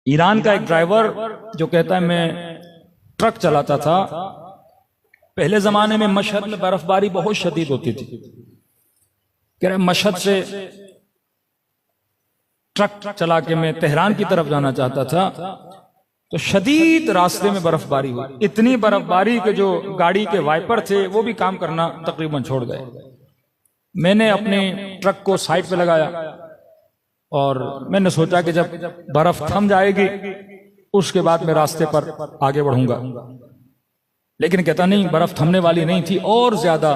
Iran का एक driver जो कहता है मैं ट्रक चलाता था, पहले जमाने में मशहद में बर्फबारी बहुत शदीद होती थी। कह रहे मशहद से ट्रक चला के मैं तेहरान की तरफ जाना चाहता था, तो शदीद रास्ते में बर्फबारी हुई। इतनी बर्फबारी के जो गाड़ी के वाइपर थे वो भी काम करना तकरीबन छोड़ गए। मैंने अपने ट्रक को साइड पे लगाया और मैंने सोचा कि जब बर्फ थम जाएगी उसके बाद मैं रास्ते पर आगे बढ़ूंगा, लेकिन कहता नहीं, बर्फ थमने वाली नहीं थी और ज्यादा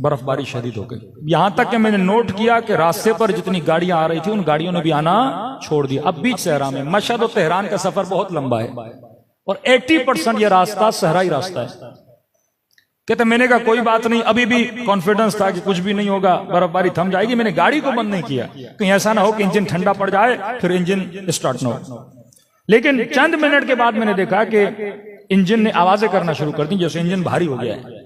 बर्फबारी शदीद हो गई। यहां तक कि मैंने नोट किया कि रास्ते पर जितनी गाड़ियां आ रही थी उन गाड़ियों ने भी आना छोड़ दिया। अब बीच सहरा में, मशहद और तेहरान का सफर बहुत लंबा है और 80% यह रास्ता सहराई रास्ता है। कहते मैंने कहा कोई बात नहीं, अभी भी कॉन्फिडेंस था कि कुछ भी नहीं होगा, बर्फबारी थम जाएगी। मैंने गाड़ी को बंद नहीं किया, कहीं ऐसा ना हो कि इंजन ठंडा पड़ जाए फिर इंजन स्टार्ट ना हो। लेकिन चंद मिनट के बाद मैंने देखा कि इंजन ने आवाजें करना शुरू कर दी, जैसे इंजन भारी हो गया है।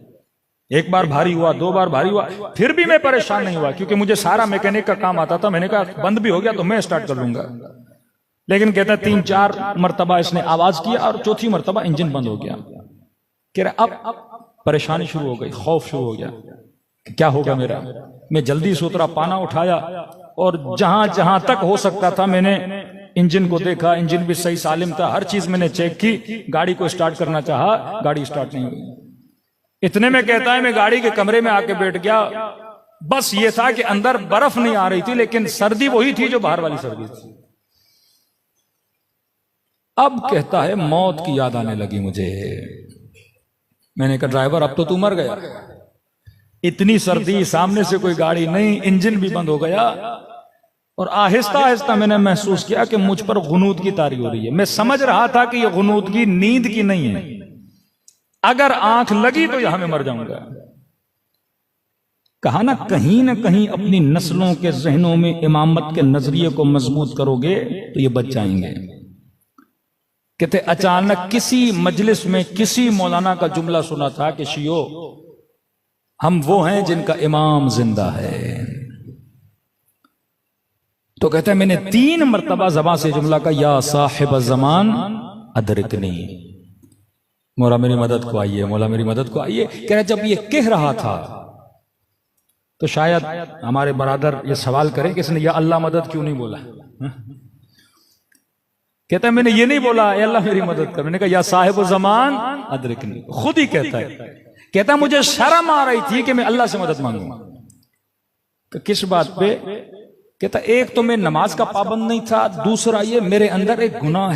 एक बार भारी हुआ, दो बार भारी हुआ, फिर भी मैं परेशान नहीं हुआ क्योंकि मुझे सारा मैकेनिक का काम आता था। मैंने कहा बंद भी हो गया तो मैं स्टार्ट कर लूंगा। लेकिन कहता 3-4 मरतबा इसने आवाज किया और चौथी मरतबा इंजन बंद हो गया। कह रहा अब परेशानी शुरू हो गई, खौफ शुरू हो गया, क्या होगा मेरा। मैं जल्दी से उतरा, पाना उठाया और जहां जहां तक हो सकता था मैंने इंजन को देखा। इंजन भी सही सालिम था, हर चीज मैंने चेक की। गाड़ी को स्टार्ट करना चाहा, गाड़ी स्टार्ट नहीं हुई। इतने में कहता है मैं गाड़ी के कमरे में आके बैठ गया। बस ये था कि अंदर बर्फ नहीं आ रही थी, लेकिन सर्दी वही थी जो बाहर वाली सर्दी थी। अब कहता है मौत की याद आने लगी मुझे। मैंने कहा ड्राइवर अब तो तू मर गया, इतनी सर्दी, सामने से कोई गाड़ी नहीं, इंजन भी बंद हो गया। और आहिस्ता आहिस्ता मैंने महसूस किया कि मुझ पर गुनूद की तारी हो रही है। मैं समझ रहा था कि यह गुनूद की नींद की नहीं है, अगर आंख लगी तो यहां मैं मर जाऊंगा। कहा ना कहीं अपनी नस्लों के जहनों में इमामत के नजरिए को मजबूत करोगे तो ये बच जाएंगे। कहते अचानक किसी मजलिस में किसी मौलाना का जुमला सुना था कि शियो हम वो हैं जिनका इमाम जिंदा है। तो कहते हैं मैंने 3 मरतबा ज़बान से जुमला का, या साहिब ज़मान अदरिकनी, मौला मेरी मदद को आइए, मौला मेरी मदद को आइए। कह रहे जब ये कह रहा था तो शायद हमारे बरादर ये सवाल करें कि इसने या अल्लाह मदद क्यों नहीं बोला। कहता है मैंने ये नहीं बोला ए अल्लाह मेरी मदद कर, मैंने कहा या साहिब ज़मान अदरिकनी। खुद ही कहता है, कहता मुझे शर्म आ रही थी कि मैं अल्लाह से मदद मांगूंगा। किस बात पे? कहता एक तो मैं नमाज का पाबंद नहीं था, दूसरा ये मेरे अंदर एक गुनाह है।